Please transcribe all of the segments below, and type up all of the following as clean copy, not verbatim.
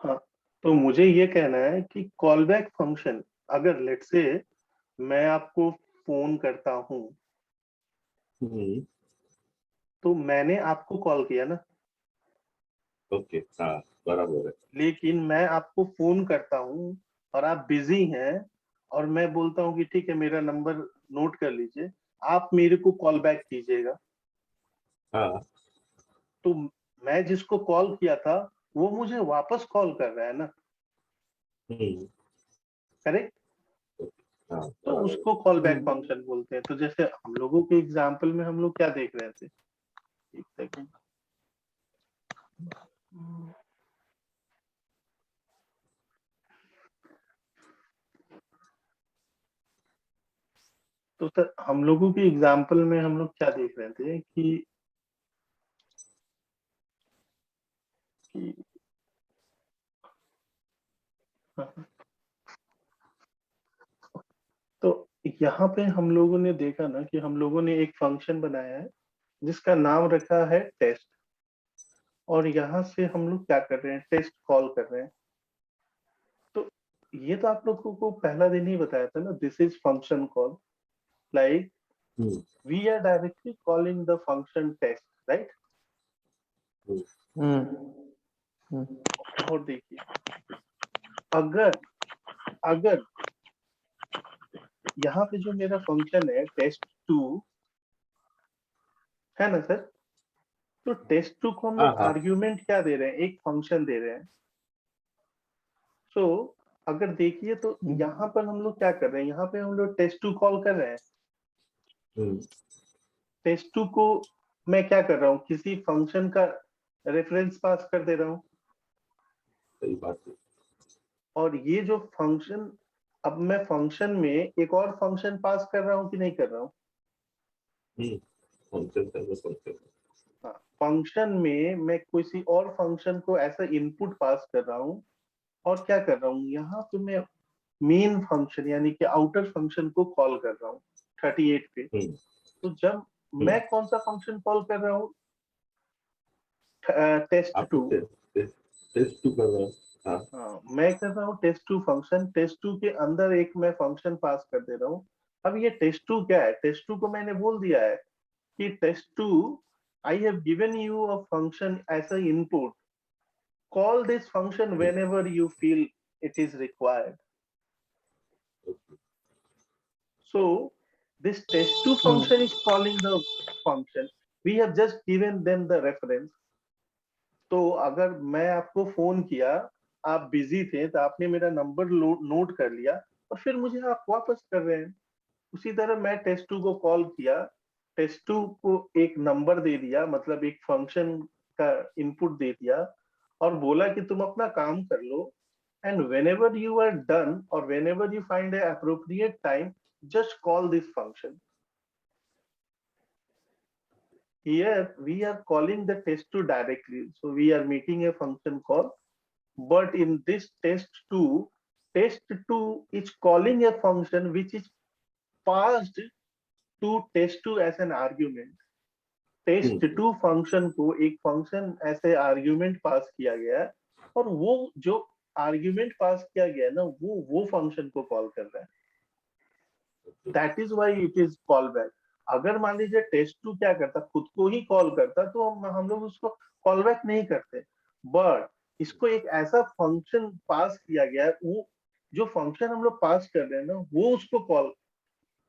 हाँ, तो मुझे ये कहना है कि कॉल बैक फंक्शन, अगर लेट से मैं आपको फोन करता हूँ तो मैंने आपको कॉल किया ना, ओके, हाँ बराबर है। लेकिन मैं आपको फोन करता हूँ और आप बिजी हैं और मैं बोलता हूँ कि ठीक है मेरा नंबर नोट कर लीजिए, आप मेरे को कॉल बैक कीजिएगा। हाँ तो मैं जिसको कॉल किया था वो मुझे वापस कॉल कर रहा है ना, करेक्ट? हाँ तो बराबर है। उसको कॉल बैक फंक्शन बोलते हैं। तो जैसे हम लोगों के एग्जाम्पल में हम लोग क्या देख रहे थे, एक सेकंड। तो सर हम लोगों के एग्जाम्पल में हम लोग क्या देख रहे थे कि तो यहाँ पे हम लोगों ने देखा ना कि हम लोगों ने एक फंक्शन बनाया है जिसका नाम रखा है टेस्ट, और यहाँ से हम लोग क्या कर रहे हैं, टेस्ट कॉल कर रहे हैं। तो ये तो आप लोगों को पहला दिन ही बताया था ना, this is function call, like hmm, we are directly calling the function test, right? और देखिए, अगर अगर यहाँ पे जो मेरा फंक्शन है टेस्ट टू, है ना सर? तो टेस्ट टू को हम हाँ लोग हाँ आर्ग्यूमेंट क्या दे रहे हैं, एक फंक्शन दे रहे हैं। सो अगर देखिए तो यहाँ पर हम लोग क्या कर रहे हैं, यहाँ पे हम लोग टेस्ट टू कॉल कर रहे हैं। टेस्ट टू को मैं क्या कर रहा हूँ, किसी फंक्शन का रेफरेंस पास कर दे रहा हूँ। सही बात है। और ये जो फंक्शन, अब मैं फंक्शन में एक और फंक्शन पास कर रहा हूँ कि नहीं कर रहा हूँ? फंक्शन है वो फंक्शन। हाँ, फंक्शन में मैं किसी और फंक्शन को ऐसा इनपुट पास कर रहा हूँ और क्या कर रहा हूँ, यहाँ पे मैं मेन फंक्शन यानी कि आउटर फंक्शन को कॉल कर रहा हूँ 38 पे। तो जब मैं कौन सा फंक्शन कॉल कर रहा हूँ, टेस्ट आप टू। टेस्ट टू कर रहे हैं। हाँ हाँ, मैं कर रहा हूँ test two function, test two के अंदर एक मैं फंक्शन पास कर दे रहा हूँ। अब ये टेस्ट टू क्या है, टेस्ट टू को मैंने बोल दिया है कि test two, I have given you a function as a input, call this function whenever you feel it is required. So this test2 function is calling the function. We have just given them the reference. तो अगर मैं आपको phone किया, आप busy थे तो आपने मेरा नंबर नोट कर लिया और फिर मुझे आप वापस कर रहे हैं। उसी तरह मैं टेस्ट टू को कॉल किया, टेस्ट टू को एक नंबर दे दिया, मतलब एक फंक्शन का इनपुट दे दिया और बोला कि तुम अपना काम कर लो, and whenever you are done or whenever you find a appropriate time, just call this function. Here we are calling the test2 directly, so we are making a function call, but in this test2 is calling a function which is passed to test2 as an argument. Test two function को एक function ऐसे argument pass किया गया है और वो जो argument pass किया गया है ना, वो फंक्शन को कॉल कर रहा है। That is why it is call back. अगर मान लीजिए टेस्ट टू क्या करता, खुद को ही कॉल करता, तो हम लोग उसको कॉल बैक नहीं करते। बट इसको एक ऐसा फंक्शन पास किया गया है, वो जो फंक्शन हम लोग पास कर रहे हैं ना, वो उसको कॉल,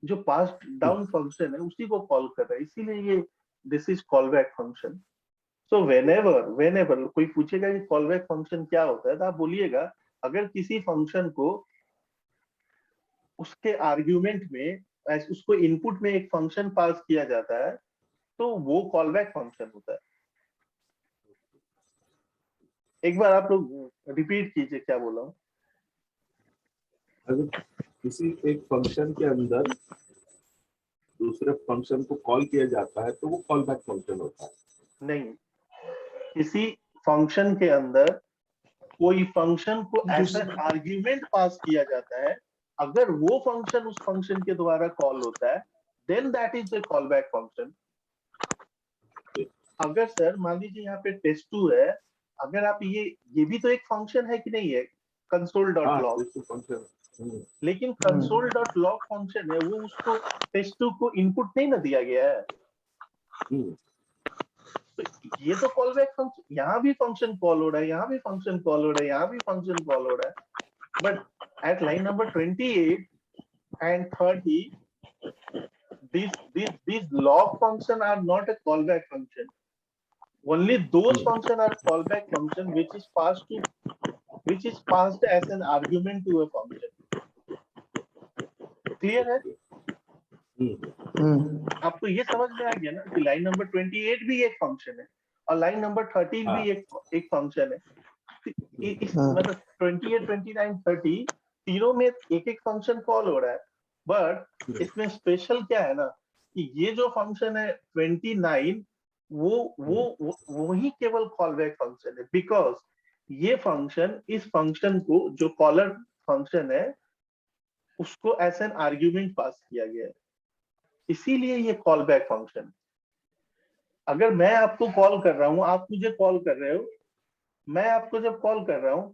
जो पास डाउन फंक्शन है उसी को कॉल कर रहा है, इसीलिए ये this is call back function. So whenever whenever कोई पूछेगा कि कॉल बैक फंक्शन क्या होता है, तो आप बोलिएगा अगर किसी फंक्शन को उसके आर्ग्यूमेंट में उसको इनपुट में एक फंक्शन पास किया जाता है तो वो कॉल बैक फंक्शन होता है। एक बार आप लोग रिपीट कीजिए क्या बोला हूँ। अगर किसी एक फंक्शन के अंदर दूसरे फंक्शन को कॉल किया जाता है तो वो कॉल बैक फंक्शन होता है। नहीं, किसी फंक्शन के अंदर कोई फंक्शन को ऐसा आर्ग्यूमेंट पास किया जाता है, अगर वो फंक्शन उस फंक्शन के द्वारा कॉल होता है, then that is a callback function. अगर सर मान लीजिए यहाँ पे test2 है, अगर आप ये भी तो एक फंक्शन है कि नहीं है, console डॉट हाँ, लॉग, टेस्ट फंक्शन। लेकिन console डॉट लॉग फंक्शन है वो उसको test2 को इनपुट नहीं ना दिया गया है, तो ये तो कॉल बैक फंक्शन, यहाँ भी फंक्शन कॉल हो रहा है, यहाँ भी फंक्शन कॉल हो रहा है, यहाँ भी फंक्शन कॉल हो रहा है, but at line number 28 and 30 these log function are not a callback function. Only those function are callback function which is passed as an argument to a function. Clear है? आपको ये समझ में आ गया ना कि लाइन नंबर 28 भी एक फंक्शन है और लाइन नंबर 13 भी एक फंक्शन है। इस मतलब 28, 29, 30 तीनों में एक एक फंक्शन कॉल हो रहा है, बट इसमें स्पेशल क्या है ना कि ये जो फंक्शन है 29 वो ही केवल कॉल बैक फंक्शन है, बिकॉज ये फंक्शन इस फंक्शन को जो कॉलर फंक्शन है उसको एज एन आर्ग्यूमेंट पास किया गया है, इसीलिए ये कॉल बैक फंक्शन। अगर मैं आपको कॉल कर रहा हूं, आप मुझे कॉल कर रहे हो, मैं आपको जब कॉल कर रहा हूं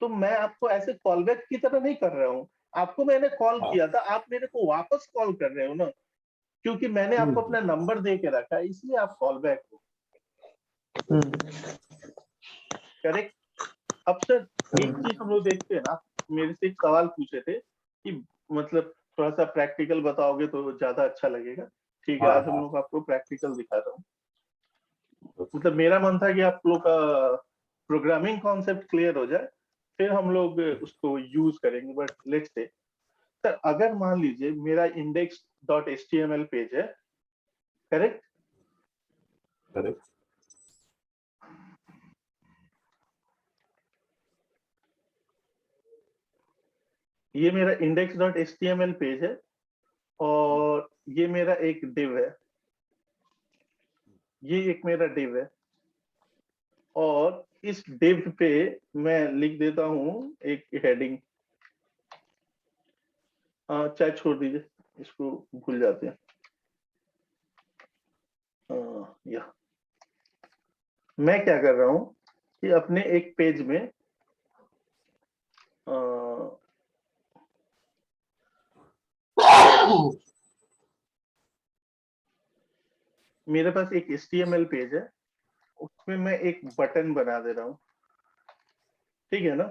तो मैं आपको ऐसे कॉल बैक की तरह नहीं कर रहा हूं, आपको मैंने कॉल किया था, आप मेरे को वापस कॉल कर रहे हो ना, क्योंकि मैंने आपको अपना नंबर दे के रखा है, इसलिए आप कॉल बैक हो। करेक्ट। अब सर एक चीज हम लोग देखते हैं ना, मेरे से एक सवाल पूछे थे कि मतलब थोड़ा सा प्रैक्टिकल बताओगे तो ज्यादा अच्छा लगेगा। ठीक है, आज हम लोग आपको प्रैक्टिकल दिखा रहा हूँ। मतलब मेरा मन था कि आप लोग का प्रोग्रामिंग कॉन्सेप्ट क्लियर हो जाए, फिर हम लोग उसको यूज करेंगे, बट लेट्स से सर अगर मान लीजिए मेरा index.html पेज है, करेक्ट, करेक्ट, ये मेरा index.html पेज है और ये मेरा एक div है, ये एक मेरा div है, और इस div पे मैं लिख देता हूं एक हेडिंग, चाहे छोड़ दीजिए, इसको भूल जाते हैं। या मैं क्या कर रहा हूं कि अपने एक पेज में मेरे पास एक HTML पेज है, उसमें मैं एक बटन बना दे रहा हूँ, ठीक है ना,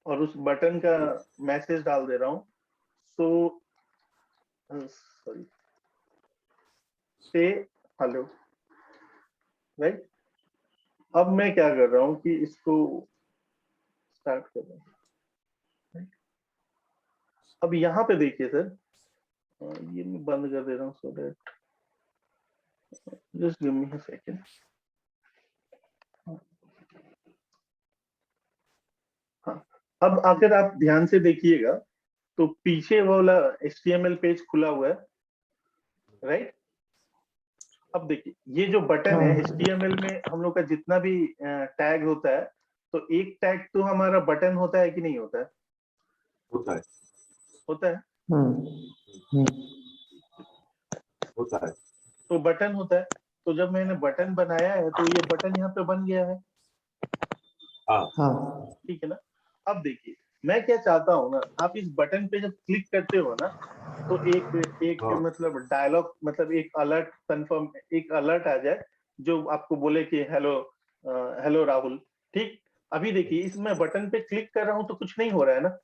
और उस बटन का मैसेज डाल दे रहा हूँ, सो सॉरी से हेलो, राइट। अब मैं क्या कर रहा हूँ कि इसको स्टार्ट कर रहा हूँ। अब यहाँ पे देखिए सर, ये मैं बंद कर दे रहा हूँ, so that just give me a second. हाँ, अब अगर आप ध्यान से देखिएगा तो पीछे वाला HTML पेज खुला हुआ है, राइट। अब देखिए ये जो बटन है HTML में हम लोग का जितना भी टैग होता है, तो एक टैग तो हमारा बटन होता है कि नहीं होता है? होता है, होता है, होता है। तो बटन होता है, तो जब मैंने बटन बनाया है तो ये बटन यहाँ पे बन गया है, ठीक है ना। अब देखिए मैं क्या चाहता हूँ ना, आप इस बटन पे जब क्लिक करते हो ना तो एक मतलब डायलॉग, मतलब एक अलर्ट कंफर्म, एक अलर्ट आ जाए जो आपको बोले कि हेलो हेलो राहुल, ठीक। अभी देखिए इसमें बटन पे क्लिक कर रहा हूँ तो कुछ नहीं हो रहा है ना,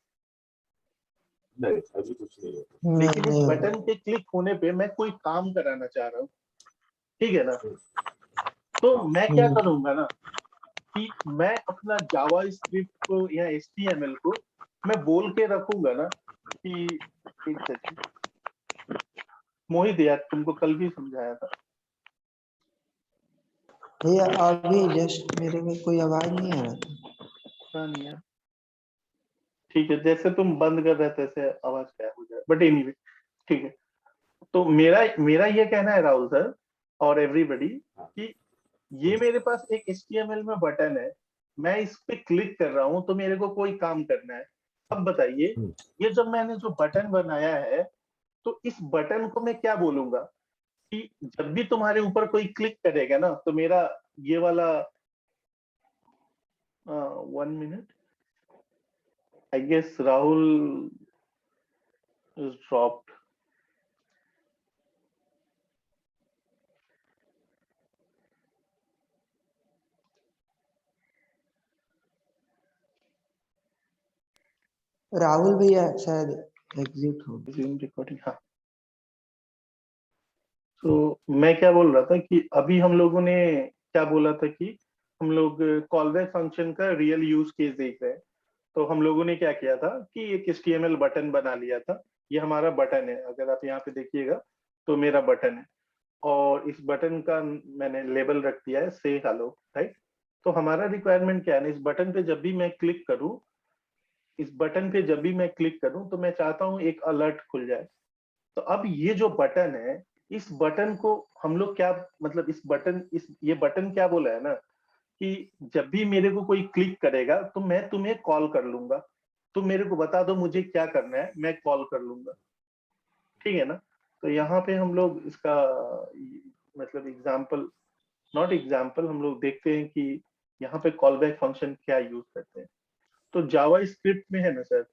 नहीं, अभी कुछ नहीं होता। लेकिन इस बटन पे क्लिक होने पे मैं कोई काम कराना चाह रहा हूँ, ठीक है ना, तो मैं क्या करूंगा ना कि मैं अपना जावा स्क्रिप्ट को या HTML को मैं बोल के रखूंगा ना कि एक सेकंड, मोहित यार तुमको कल भी समझाया था भैया, अभी जस्ट मेरे में कोई आवाज नहीं आ रहा था। पता नहीं यार, ठीक है, जैसे तुम बंद कर रहे थे ऐसे आवाज क्या हो जाए, बट एनीवे ठीक है। तो मेरा मेरा ये कहना है राहुल सर और एवरीबॉडी कि ये मेरे पास एक HTML में बटन है, मैं इस पे क्लिक कर रहा हूं तो मेरे को कोई काम करना है। अब बताइए ये जब मैंने जो बटन बनाया है तो इस बटन को मैं क्या बोलूंगा कि जब भी तुम्हारे ऊपर कोई क्लिक करेगा ना, तो मेरा ये वाला 1 minute, I guess Rahul is dropped. Rahul भैया शायद एग्जिट हो गए। रिज्यूम रिकॉर्डिंग, हाँ। तो मैं क्या बोल रहा था कि अभी हम लोगों ने क्या बोला था कि हम लोग कॉलबैक फंक्शन का रियल यूज केस देख रहे हैं। तो हम लोगों ने क्या किया था कि एक HTML बटन बना लिया था। ये हमारा बटन है, अगर आप यहाँ पे देखिएगा तो मेरा बटन है, और इस बटन का मैंने लेबल रख दिया है से हेलो, राइट। तो हमारा रिक्वायरमेंट क्या है ना, इस बटन पे जब भी मैं क्लिक करूं, इस बटन पे जब भी मैं क्लिक करूं तो मैं चाहता हूं एक अलर्ट खुल जाए। तो अब ये जो बटन है, इस बटन को हम लोग क्या, मतलब इस बटन, ये बटन क्या बोला है ना कि जब भी मेरे को कोई क्लिक करेगा तो मैं तुम्हें कॉल कर लूंगा, तुम मेरे को बता दो मुझे क्या करना है, मैं कॉल कर लूंगा, ठीक है ना। तो यहाँ पे हम लोग इसका मतलब एग्जाम्पल, नॉट एग्जाम्पल, हम लोग देखते हैं कि यहाँ पे कॉल बैक फंक्शन क्या यूज करते हैं। तो जावा स्क्रिप्ट में है ना सर,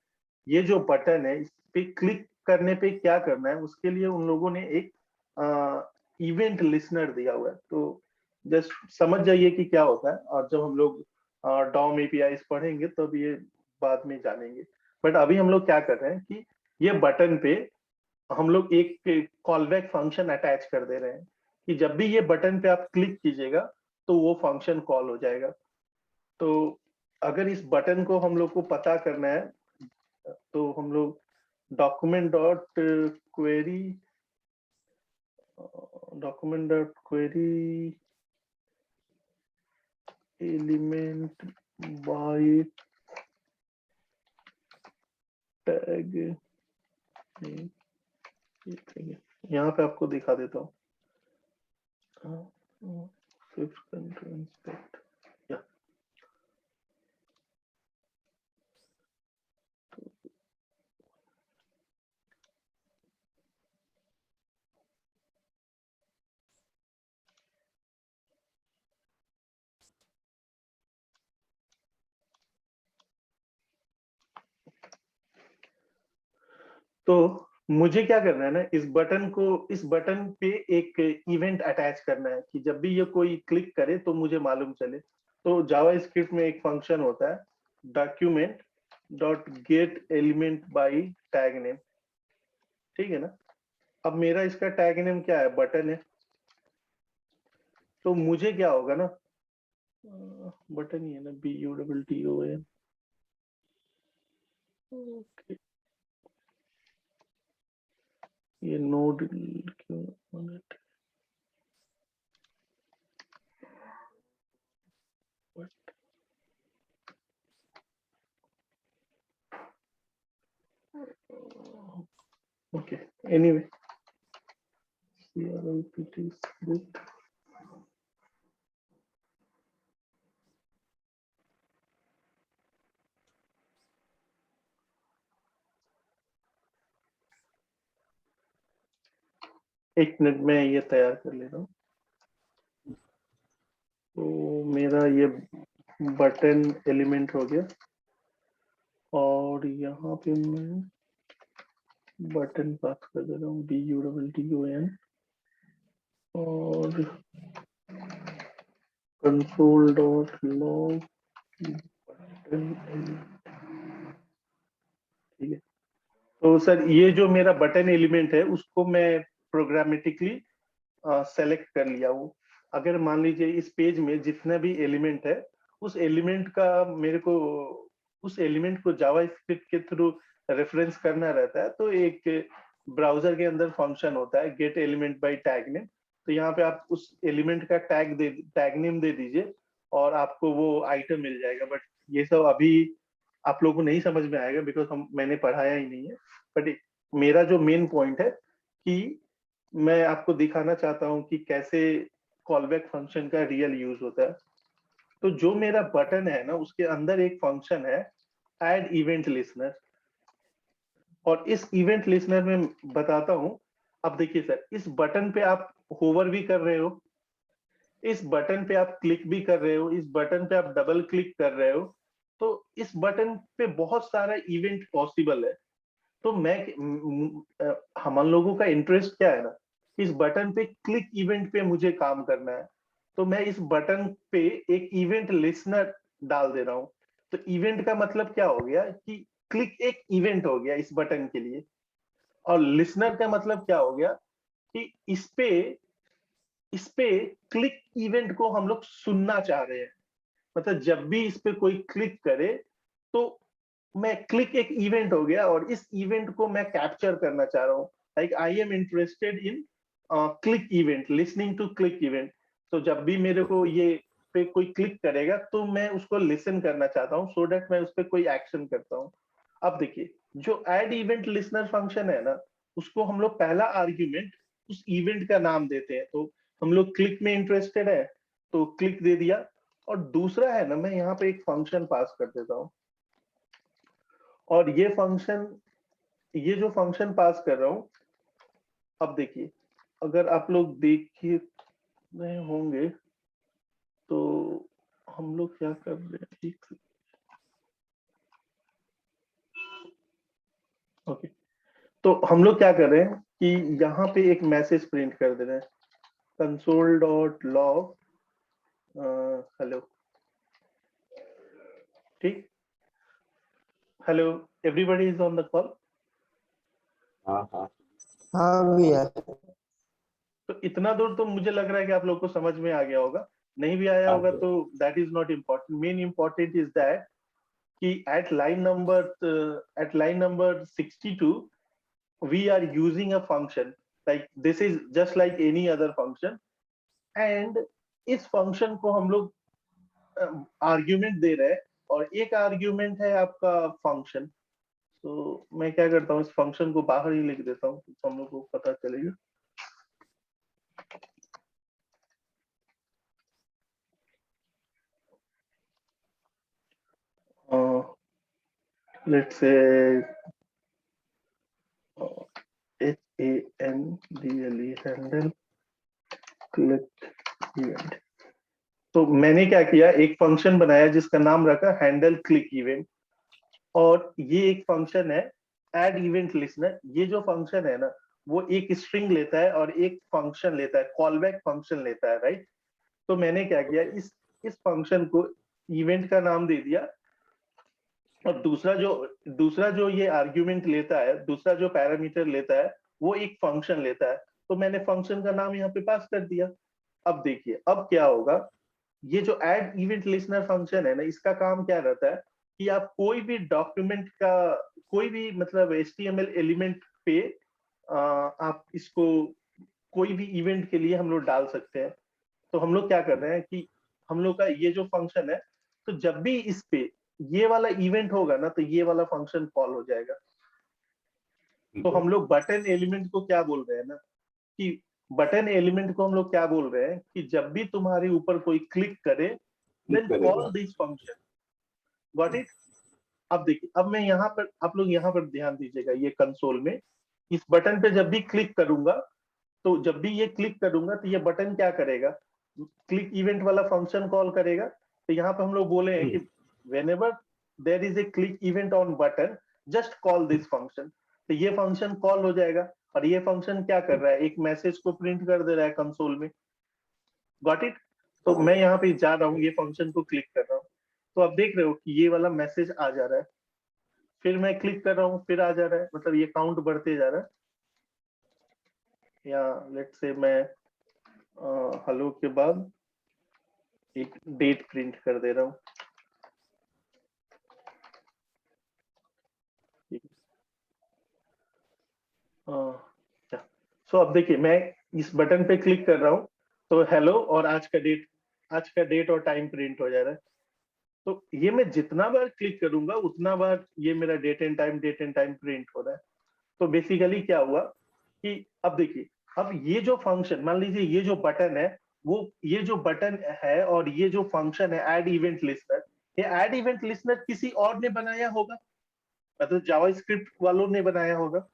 ये जो बटन है इस पे क्लिक करने पे क्या करना है, उसके लिए उन लोगों ने एक इवेंट लिसनर दिया हुआ है। तो जस्ट समझ जाइए कि क्या होता है, और जब हम लोग डॉम एपीआई पढ़ेंगे तब ये बाद में जानेंगे। बट अभी हम लोग क्या कर रहे हैं कि ये बटन पे हम लोग एक कॉलबैक फंक्शन अटैच कर दे रहे हैं कि जब भी ये बटन पे आप क्लिक कीजिएगा तो वो फंक्शन कॉल हो जाएगा। तो अगर इस बटन को हम लोग को पता करना है तो हम लोग document dot query, document dot query element by tag, यहाँ पे आपको दिखा देता हूँ। Swift control inspect, yeah. तो मुझे क्या करना है ना, इस बटन को, इस बटन पे एक इवेंट अटैच करना है कि जब भी ये कोई क्लिक करे तो मुझे मालूम चले। तो जावा स्क्रिप्ट में एक फंक्शन होता है document dot gate element by tag name, ठीक है ना। अब मेरा इसका टैग नेम क्या है, बटन है। तो मुझे क्या होगा ना, बटन ही है ना, BUTTON, ओके। ये नोड क्यों, ओके, एनीवे CRLPT script, एक मिनट में ये तैयार कर ले रहा हूँ। तो मेरा ये बटन एलिमेंट हो गया, और यहाँ पे मैं बटन पास कर दे रहा हूँ BUTTON, और कंसोल डॉट लॉग बटन, ठीक है। तो सर ये जो मेरा बटन एलिमेंट है उसको मैं प्रोग्रामेटिकली सेलेक्ट कर लिया हूँ। अगर मान लीजिए इस पेज में जितना भी एलिमेंट है, उस एलिमेंट का मेरे को, उस एलिमेंट को जावास्क्रिप्ट के थ्रू रेफरेंस करना रहता है, तो एक ब्राउजर के अंदर फंक्शन होता है gate element by tag name. तो यहाँ पे आप उस एलिमेंट का टैग नेम दे दीजिए और आपको वो आइटम मिल जाएगा। बट ये सब अभी आप लोगों को नहीं समझ में आएगा बिकॉज मैंने पढ़ाया ही नहीं है। बट मेरा जो मेन पॉइंट है कि मैं आपको दिखाना चाहता हूं कि कैसे कॉलबैक फंक्शन का रियल यूज होता है। तो जो मेरा बटन है ना, उसके अंदर एक फंक्शन है ऐड इवेंट लिसनर, और इस इवेंट लिसनर में बताता हूं। अब देखिए सर, इस बटन पे आप होवर भी कर रहे हो, इस बटन पे आप क्लिक भी कर रहे हो, इस बटन पे आप डबल क्लिक कर रहे हो, तो इस बटन पे बहुत सारा इवेंट पॉसिबल है। तो हम लोगों का इंटरेस्ट क्या है ना, इस बटन पे क्लिक इवेंट पे मुझे काम करना है, तो मैं इस बटन पे एक इवेंट लिसनर डाल दे रहा हूँ। तो इवेंट का मतलब क्या हो गया कि क्लिक एक इवेंट हो गया इस बटन के लिए, और लिसनर का मतलब क्या हो गया कि इस पे क्लिक इवेंट को हम लोग सुनना चाह रहे हैं। मतलब जब भी इस पे कोई क्लिक करे तो मैं क्लिक एक इवेंट हो गया और इस इवेंट को मैं कैप्चर करना चाह रहा हूँ। Like I am interested in click event, listening to click event. तो जब भी मेरे को ये पे कोई क्लिक करेगा तो मैं उसको लिसन करना चाहता हूँ, सो दैट मैं उस पर कोई एक्शन करता हूँ। अब देखिए, जो एड इवेंट लिसनर फंक्शन है ना, उसको हम लोग पहला आर्ग्यूमेंट उस इवेंट का नाम देते हैं। तो हम लोग क्लिक में इंटरेस्टेड है तो क्लिक दे दिया, और दूसरा है ना, मैं यहाँ पे एक फंक्शन पास कर देता हूँ, और ये जो फंक्शन पास कर रहा हूँ, अब देखिए, अगर आप लोग देखे रहे होंगे तो हम लोग क्या कर रहे हैं, ठीक, ओके। तो हम लोग क्या कर रहे हैं कि यहाँ पे एक मैसेज प्रिंट कर दे रहे हैं, console.log हेलो, ठीक, hello, everybody is on the call. हाँ हाँ हाँ भैया। तो इतना दूर तो मुझे लग रहा है कि आप लोग को समझ में आ गया होगा, नहीं भी आया होगा तो that is not important. Main important is that कि at line number 62 we are using a function, like this is just like any other function, and इस फंक्शन को हम लोग आर्ग्यूमेंट दे रहे हैं, और एक आर्ग्यूमेंट है आपका फंक्शन। तो मैं क्या करता हूँ, इस फंक्शन को बाहर ही लिख देता हूँ तो हम लोग को पता चलेगा। Let's say HANDLE handle click event. तो मैंने क्या किया, एक फंक्शन बनाया जिसका नाम रखा हैंडल क्लिक इवेंट, और ये एक फंक्शन है एड इवेंट लिसनर। ये जो फंक्शन है ना, वो एक स्ट्रिंग लेता है और एक फंक्शन लेता है, कॉल बैक फंक्शन लेता है, राइट। तो मैंने क्या किया, इस फंक्शन को इवेंट का नाम दे दिया, और दूसरा जो ये आर्ग्यूमेंट लेता है, दूसरा जो पैरामीटर लेता है, वो एक फंक्शन लेता है। तो मैंने फंक्शन का नाम यहाँ पे पास कर दिया। अब देखिए, अब क्या होगा, ये जो एड इवेंट लिसनर फंक्शन है ना, इसका काम क्या रहता है कि आप कोई भी डॉक्यूमेंट का, कोई भी मतलब HTML एलिमेंट पे आप इसको कोई भी इवेंट के लिए हम लोग डाल सकते हैं। तो हम लोग क्या कर रहे हैं कि हम लोग का ये जो फंक्शन है, तो जब भी इस पे ये वाला इवेंट होगा ना, तो ये वाला फंक्शन कॉल हो जाएगा। तो हम लोग बटन एलिमेंट को क्या बोल रहे हैं ना, कि बटन एलिमेंट को हम लोग क्या बोल रहे हैं कि जब भी तुम्हारे ऊपर कोई क्लिक करे, then call this function. Got it. अब देखिए, अब मैं यहाँ पर, आप लोग यहाँ पर ध्यान दीजिएगा, ये कंसोल में इस बटन पे जब भी क्लिक करूंगा, तो जब भी ये क्लिक करूंगा तो ये बटन क्या करेगा, क्लिक इवेंट वाला फंक्शन कॉल करेगा। तो यहाँ पे हम लोग बोले हैं कि whenever there is a click event on button, just call this function। तो ये फंक्शन कॉल हो जाएगा, और ये फंक्शन क्या कर रहा है, एक मैसेज को प्रिंट कर दे रहा है कंसोल में। Got it. तो मैं यहाँ पे जा रहा हूँ, ये फंक्शन को क्लिक कर रहा हूँ, तो आप देख रहे हो कि ये वाला मैसेज आ जा रहा है, फिर मैं क्लिक कर रहा हूँ, फिर आ जा रहा है, मतलब ये काउंट बढ़ते जा रहा है। या लेट्स से मैं हेलो के बाद एक डेट प्रिंट कर दे रहा हूँ। सो अब देखिए, मैं इस बटन पे क्लिक कर रहा हूँ, तो हेलो और आज का डेट और टाइम प्रिंट हो जा रहा है। तो ये मैं जितना बार क्लिक करूंगा उतना बार ये मेरा डेट एंड टाइम प्रिंट हो रहा है। तो बेसिकली क्या हुआ कि अब देखिए, अब ये जो फंक्शन, मान लीजिए ये जो बटन है, वो ये जो बटन है और ये जो फंक्शन है एड इवेंट लिस्टनर, ये एड इवेंट लिस्टनर किसी और ने बनाया होगा, मतलब जावास्क्रिप्ट वालों ने बनाया होगा।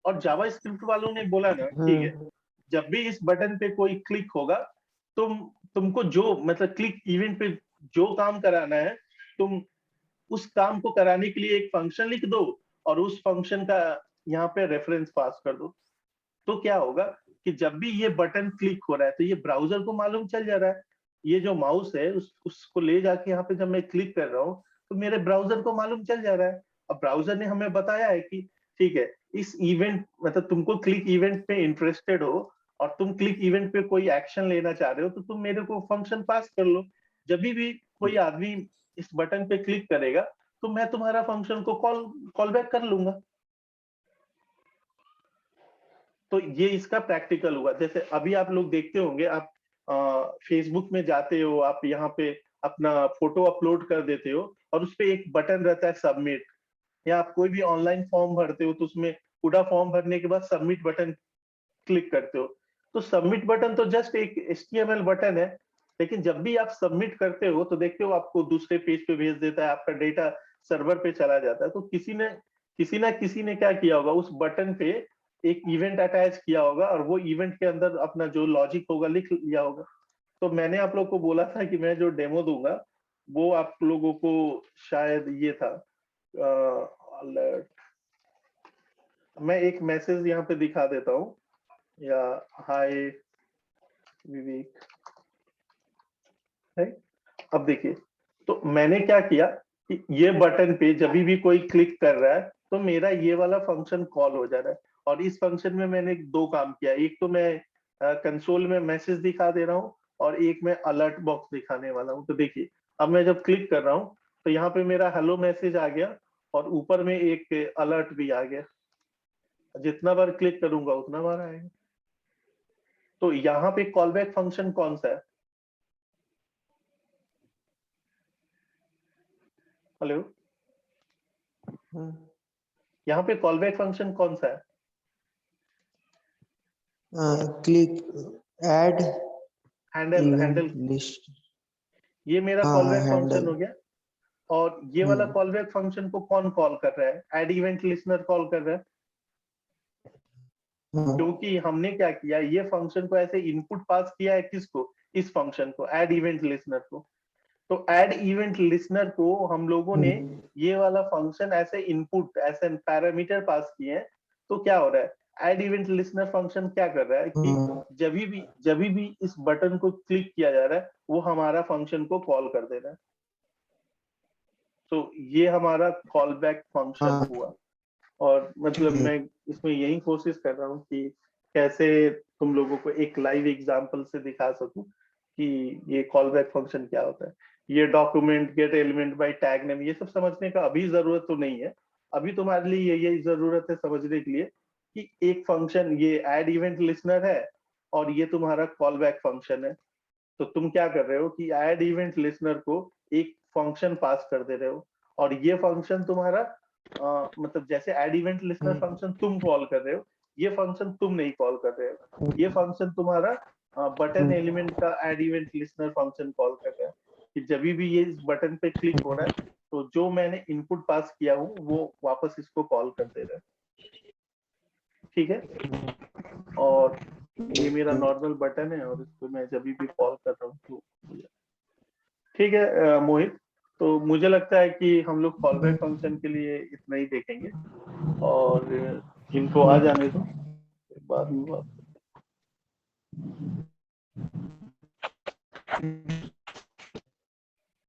और जावास्क्रिप्ट वालों ने बोला ना, ठीक है, जब भी इस बटन पे कोई क्लिक होगा, तुमको जो मतलब क्लिक इवेंट पे जो काम कराना है, तुम उस काम को कराने के लिए एक फंक्शन लिख दो और उस फंक्शन का यहाँ पे रेफरेंस पास कर दो। तो क्या होगा कि जब भी ये बटन क्लिक हो रहा है तो ये ब्राउजर को मालूम चल जा रहा है, ये जो माउस है उसको ले जाके यहाँ पे जब मैं क्लिक कर रहा हूँ तो मेरे ब्राउजर को मालूम चल जा रहा है। अब ब्राउजर ने हमें बताया है कि ठीक है, इस इवेंट मतलब तुमको क्लिक इवेंट पे इंटरेस्टेड हो और तुम क्लिक इवेंट पे कोई एक्शन लेना चाह रहे हो, तो तुम मेरे को फंक्शन पास कर लो। जब भी कोई आदमी इस बटन पे क्लिक करेगा तो मैं तुम्हारा फंक्शन को कॉल बैक कर लूंगा। तो ये इसका प्रैक्टिकल हुआ। जैसे अभी आप लोग देखते होंगे, आप फेसबुक में जाते हो, आप यहाँ पे अपना फोटो अपलोड कर देते हो और उस पे एक बटन रहता है सबमिट, या आप कोई भी ऑनलाइन फॉर्म भरते हो तो उसमें पूरा फॉर्म भरने के बाद सबमिट बटन क्लिक करते हो। तो सबमिट बटन तो जस्ट एक HTML बटन है, लेकिन जब भी आप सबमिट करते हो तो देखते हो आपको दूसरे पेज पे भेज देता है, आपका डेटा सर्वर पे चला जाता है। तो किसी ने क्या किया होगा, उस बटन पे एक इवेंट अटैच किया होगा और वो इवेंट के अंदर अपना जो लॉजिक होगा लिख लिया होगा। तो मैंने आप लोग को बोला था कि मैं जो डेमो दूंगा वो आप लोगों को शायद ये था अलर्ट। मैं एक मैसेज यहाँ पे दिखा देता हूँ, या हाय विवेक है। अब देखिए, तो मैंने क्या किया कि ये बटन पे जब भी कोई क्लिक कर रहा है तो मेरा ये वाला फंक्शन कॉल हो जा रहा है। और इस फंक्शन में मैंने दो काम किया, एक तो मैं कंसोल में मैसेज दिखा दे रहा हूँ और एक मैं अलर्ट बॉक्स दिखाने वाला हूँ। तो देखिए, अब मैं जब क्लिक कर रहा हूँ तो यहाँ पे मेरा हेलो मैसेज आ गया और ऊपर में एक अलर्ट भी आ गया। जितना बार क्लिक करूंगा उतना बार आएगा। तो यहाँ पे कॉल बैक फंक्शन कौन सा है? हेलो, यहाँ पे कॉल बैक फंक्शन कौन सा है? Click add handle list. ये मेरा हाँ कॉल बैक फंक्शन हैंडल। हो गया। और ये वाला कॉल बैक फंक्शन को कौन कॉल कर रहा है? ऐड इवेंट लिसनर कॉल कर रहा है। क्योंकि हमने क्या किया, ये फंक्शन को ऐसे इनपुट पास किया है किसको, इस फंक्शन को, ऐड इवेंट लिसनर को। तो ऐड इवेंट लिसनर को हम लोगों ने ये वाला फंक्शन ऐसे इनपुट ऐसे पैरामीटर पास किए हैं। तो क्या हो रहा है, ऐड इवेंट लिसनर फंक्शन क्या कर रहा है कि जब भी इस बटन को क्लिक किया जा रहा है वो हमारा फंक्शन को कॉल कर दे रहा है। तो ये हमारा कॉल बैक फंक्शन हुआ। और मतलब मैं इसमें यही कोशिश कर रहा हूँ कि कैसे तुम लोगों को एक लाइव एग्जांपल से दिखा सकूं कि ये कॉल बैक फंक्शन क्या होता है। ये document gate element by tag name ये सब समझने का अभी जरूरत तो नहीं है। अभी तुम्हारे लिए यही जरूरत है समझने के लिए कि एक फंक्शन ये ऐड इवेंट लिसनर है और ये तुम्हारा कॉल बैक फंक्शन है। तो तुम क्या कर रहे हो कि ऐड इवेंट लिसनर को एक फंक्शन पास कर दे रहे हो और ये फंक्शन तुम्हारा मतलब जैसे ऐड इवेंट लिसनर फंक्शन तुम कॉल कर रहे हो, ये फंक्शन तुम नहीं कॉल कर रहे हो। ये फंक्शन तुम्हारा बटन एलिमेंट का add event listener function call कर रहा है कि जब भी ये इस बटन पे क्लिक हो रहा है तो जो मैंने इनपुट पास किया हूँ वो वापस इसको कॉल कर दे रहा है। ठीक है, और ये मेरा नॉर्मल बटन है और इसको मैं जब भी कॉल कर रहा हूँ तो ठीक है। मोहित, तो मुझे लगता है कि हम लोग कॉल बैक फंक्शन के लिए इतना ही देखेंगे और इनको आ जाने दो, बाद में बात।